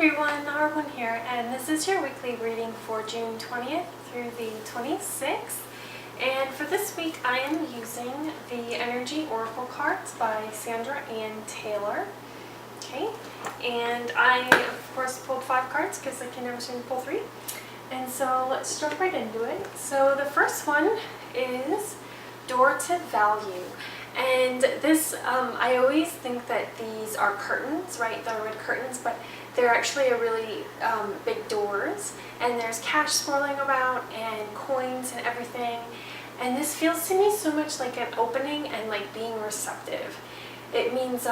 everyone, Arwen here, and this is your weekly reading for June 20th through the 26th. And for this week, I am using the Energy Oracle cards by Sandra and Taylor. Okay, and I, of course, pulled 5 cards because I can never seem to pull 3. And so let's jump right into it. So the first one is Door to Value. And this, I always think that these are curtains, right? They're red curtains, but they're actually a really big doors. And there's cash swirling about and coins and everything. And this feels to me so much like an opening and like being receptive. It means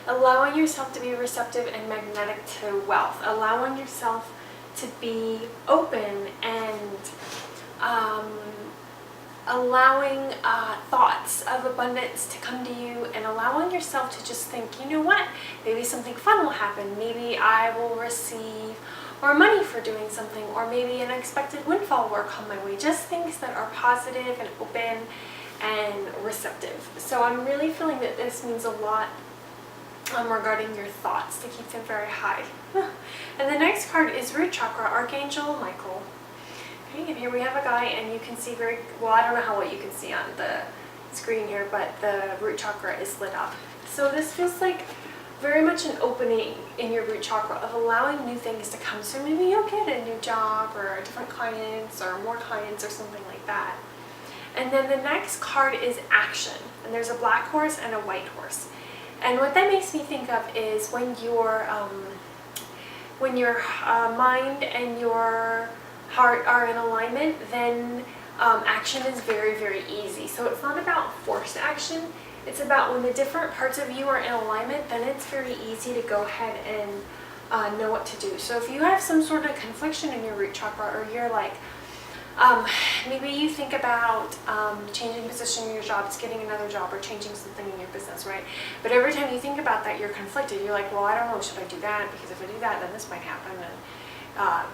allowing yourself to be receptive and magnetic to wealth. Allowing yourself to be open and allowing thoughts of abundance to come to you, and allowing yourself to just think, you know what, maybe something fun will happen, maybe I will receive more money for doing something, or maybe an unexpected windfall will come my way. Just things that are positive and open and receptive. So I'm really feeling that this means a lot regarding your thoughts, to keep them very high. And the next card is Root Chakra, Archangel Michael. Okay, and here we have a guy, and you can see very well, I don't know how well you can see on the screen here, but the root chakra is lit up. So this feels like very much an opening in your root chakra of allowing new things to come. So maybe you'll get a new job or different clients or more clients or something like that. And then the next card is Action, and there's a black horse and a white horse. And what that makes me think of is when your mind and your heart are in alignment, then action is very, very easy. So it's not about forced action. It's about when the different parts of you are in alignment, then it's very easy to go ahead and know what to do. So if you have some sort of confliction in your root chakra, or you're like, maybe you think about changing position in your job, it's getting another job, or changing something in your business, right? But every time you think about that, you're conflicted. You're like, well, I don't know, should I do that? Because if I do that, then this might happen. And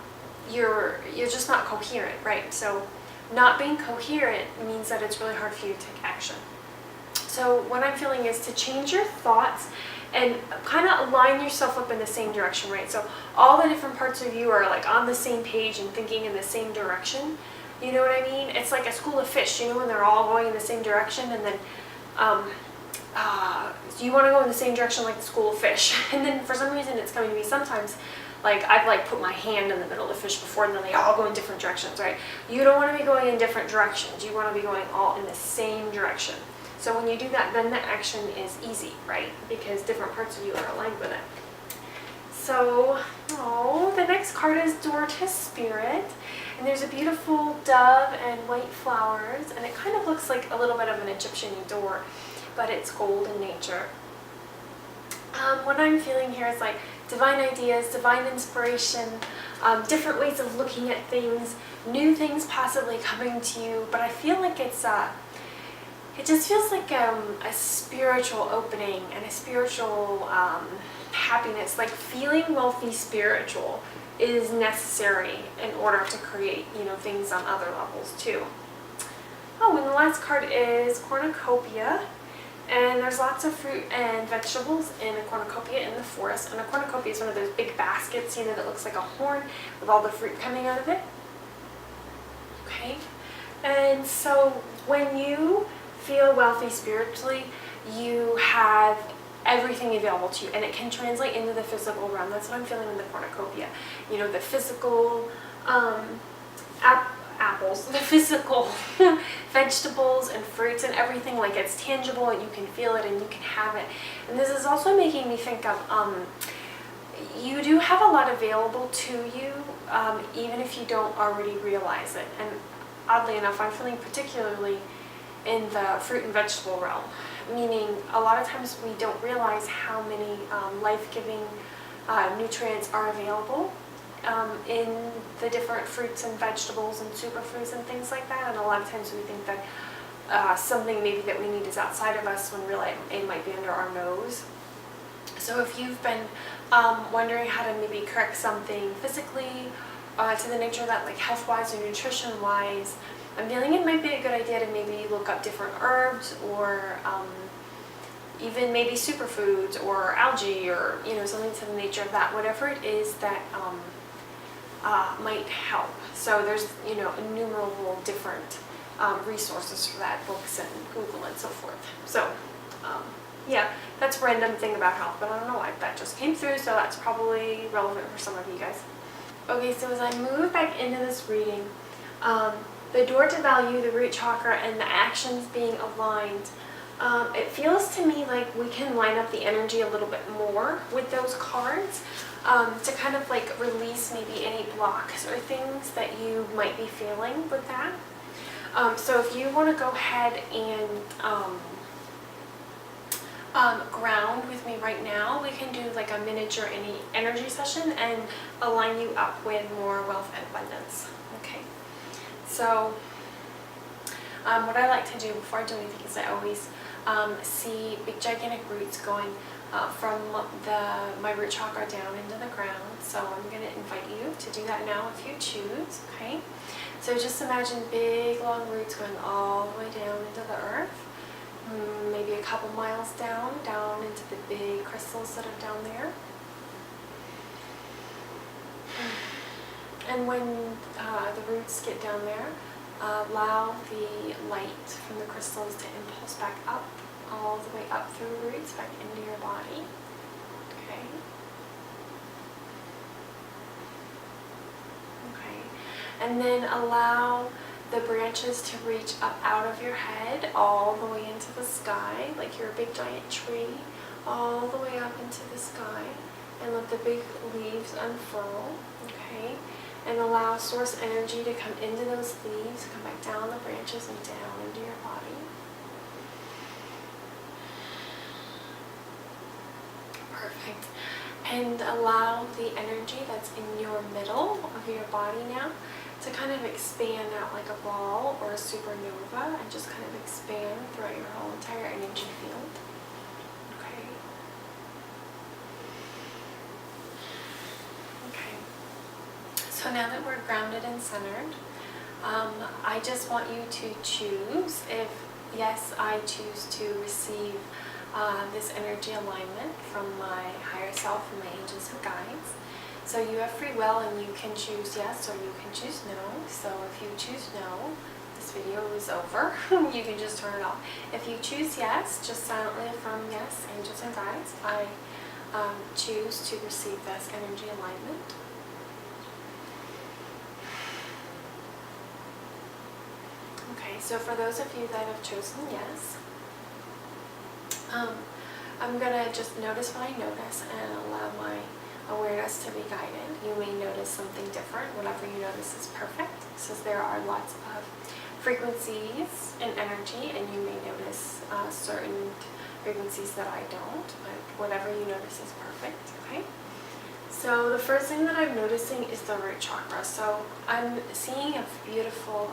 you're just not coherent, right? So not being coherent means that it's really hard for you to take action. So what I'm feeling is to change your thoughts and kind of align yourself up in the same direction, right? So all the different parts of you are like on the same page and thinking in the same direction. You know what I mean? It's like a school of fish, you know, when they're all going in the same direction, and then you want to go in the same direction like the school of fish. And then for some reason it's coming to me sometimes like I've like put my hand in the middle of the fish before, and then they all go in different directions, right? You don't want to be going in different directions. You want to be going all in the same direction. So when you do that, then the action is easy, right? Because different parts of you are aligned with it. So, the next card is Door to Spirit. And there's a beautiful dove and white flowers, and it kind of looks like a little bit of an Egyptian door, but it's gold in nature. What I'm feeling here is like divine ideas, divine inspiration, different ways of looking at things, new things possibly coming to you, but I feel like it's it just feels like a spiritual opening and a spiritual happiness. Like feeling wealthy spiritual is necessary in order to create, you know, things on other levels too. Oh, and the last card is Cornucopia. And there's lots of fruit and vegetables in a cornucopia in the forest. And a cornucopia is one of those big baskets, you know, that looks like a horn with all the fruit coming out of it. Okay? And so when you feel wealthy spiritually, you have everything available to you, and it can translate into the physical realm. That's what I'm feeling in the cornucopia. You know, the physical apples, the physical vegetables and fruits and everything, like it's tangible and you can feel it and you can have it. And this is also making me think of you do have a lot available to you, even if you don't already realize it. And oddly enough, I'm feeling particularly in the fruit and vegetable realm, meaning a lot of times we don't realize how many life-giving nutrients are available in the different fruits and vegetables and superfoods and things like that. And a lot of times we think that something maybe that we need is outside of us, when really it might be under our nose. So if you've been wondering how to maybe correct something physically, to the nature of that, like health-wise or nutrition-wise, I'm feeling it might be a good idea to maybe look up different herbs, or even maybe superfoods or algae or, you know, something to the nature of that, whatever it is that might help. So there's, you know, innumerable different resources for that, books and Google and so forth. So yeah, that's a random thing about health, but I don't know why that just came through, so that's probably relevant for some of you guys. Okay, so as I move back into this reading, the door to value, the root chakra, and the actions being aligned, it feels to me like we can line up the energy a little bit more with those cards to kind of like release maybe any blocks or things that you might be feeling with that. So if you want to go ahead and ground with me right now, we can do like a miniature energy session and align you up with more wealth and abundance. Okay, so what I like to do before I do anything is I always see big gigantic roots going from my root chakra down into the ground. So I'm going to invite you to do that now if you choose. Okay, so just imagine big long roots going all the way down into the earth. Maybe a couple miles down into the big crystals that are down there. And when the roots get down there, allow the light from the crystals to impulse back up, all the way up through the roots, back into your body. Okay. Okay. And then allow the branches to reach up out of your head all the way into the sky, like you're a big giant tree, all the way up into the sky, and let the big leaves unfurl, okay? And allow source energy to come into those leaves, come back down the branches and down into your body. Perfect. And allow the energy that's in your middle of your body now to kind of expand out like a ball or a supernova and just kind of expand throughout your whole entire energy field. Okay. Okay. So now that we're grounded and centered, I just want you to choose if, yes, I choose to receive this energy alignment from my higher self and my angels and guides. So you have free will and you can choose yes or you can choose no. So if you choose no, this video is over. You can just turn it off. If you choose yes, just silently affirm yes, angels and guides. I choose to receive this energy alignment. Okay, so for those of you that have chosen yes, I'm going to just notice what I notice and allow my awareness to be guided. You may notice something different. Whatever you notice is perfect. It says there are lots of frequencies and energy, and you may notice certain frequencies that I don't, but whatever you notice is perfect. Okay. So the first thing that I'm noticing is the root chakra. So I'm seeing a beautiful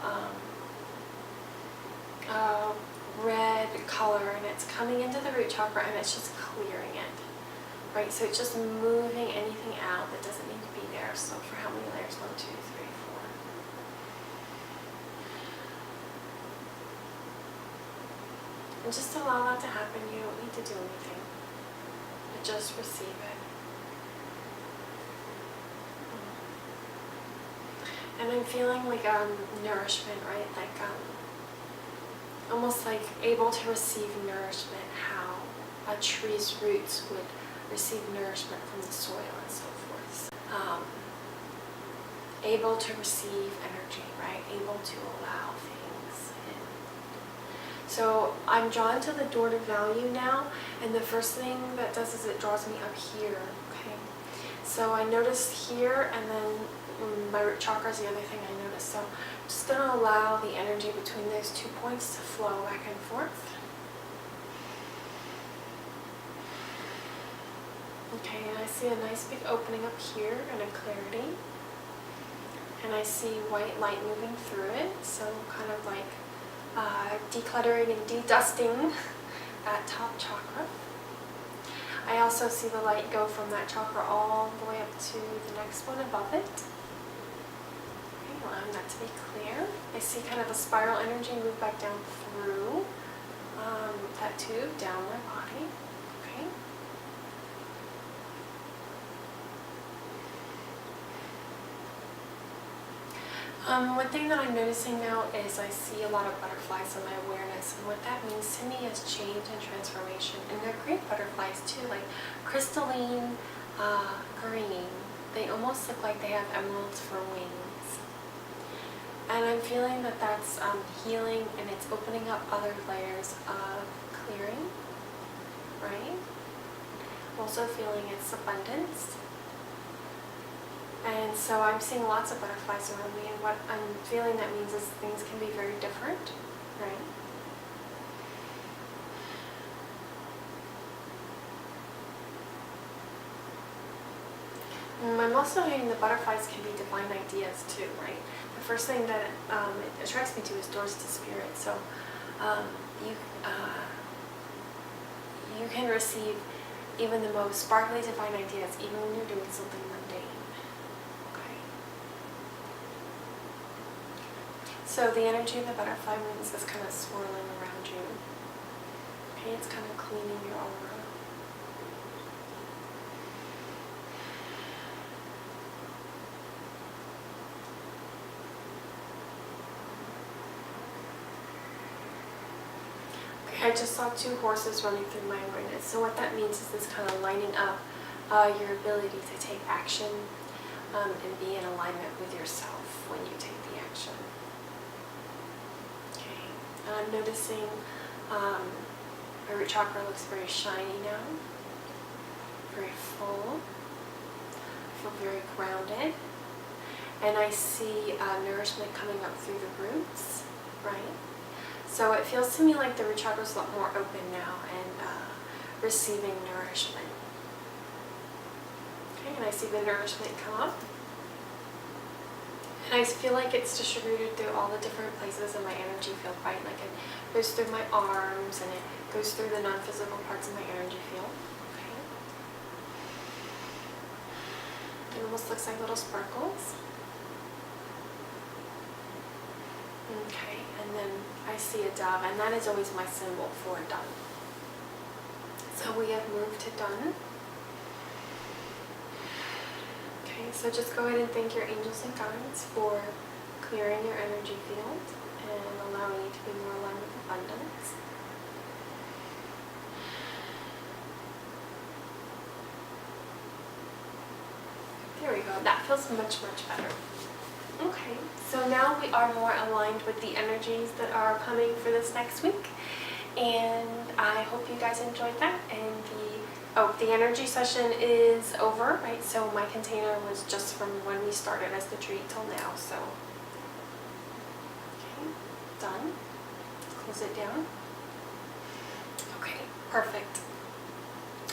red color, and it's coming into the root chakra, and it's just clearing it. Right, so it's just moving anything out that doesn't need to be there. So for how many layers? 1, 2, 3, 4. And just allow that to happen. You don't need to do anything, but just receive it. And I'm feeling like nourishment, right? Like almost like able to receive nourishment, how a tree's roots would receive nourishment from the soil and so forth. Able to receive energy, right? Able to allow things in. So I'm drawn to the door to value now, and the first thing that does is it draws me up here, okay? So I noticed here, and then my root chakra is the other thing I noticed. So I'm just going to allow the energy between those 2 points to flow back and forth. Okay, and I see a nice big opening up here and a clarity. And I see white light moving through it, so kind of like decluttering and dedusting that top chakra. I also see the light go from that chakra all the way up to the next one above it. Okay, allowing that to be clear. I see kind of a spiral energy move back down through that tube down my body. Okay. One thing that I'm noticing now is I see a lot of butterflies in my awareness, and what that means to me is change and transformation. And they're great butterflies too, like crystalline green. They almost look like they have emeralds for wings. And I'm feeling that that's healing, and it's opening up other layers of clearing, right? I'm also feeling it's abundance. And so I'm seeing lots of butterflies around me, and what I'm feeling that means is things can be very different, right? I'm also hearing the butterflies can be divine ideas too, right? The first thing that it attracts me to is doors to spirit. So you can receive even the most sparkly divine ideas, even when you're doing something mundane. Okay. So the energy of the butterfly wings is kind of swirling around you. Okay, it's kind of cleaning your aura. I just saw two horses running through my awareness. So what that means is this kind of lining up your ability to take action and be in alignment with yourself when you take the action. Okay. I'm noticing my root chakra looks very shiny now, very full. I feel very grounded. And I see nourishment coming up through the roots, right? So it feels to me like the root chakra is a lot more open now and receiving nourishment. Okay, and I see the nourishment come up. And I feel like it's distributed through all the different places in my energy field, right? Like it goes through my arms and it goes through the non-physical parts of my energy field. Okay. It almost looks like little sparkles. Okay, and then I see a dove, and that is always my symbol for done. So we have moved to done. Okay, so just go ahead and thank your angels and guides for clearing your energy field and allowing you to be more aligned with abundance. There we go. That feels much, much better. Okay, so now we are more aligned with the energies that are coming for this next week, and I hope you guys enjoyed that. And the energy session is over, right? So my container was just from when we started as the treat till now. So okay, done. Close it down. Okay, perfect.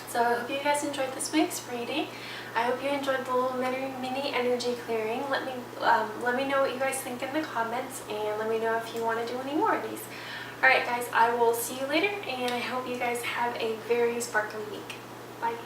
So I hope you guys enjoyed this week's reading. I hope you enjoyed the little mini energy clearing. Let me know what you guys think in the comments, and let me know if you want to do any more of these. Alright guys, I will see you later, and I hope you guys have a very sparkly week. Bye.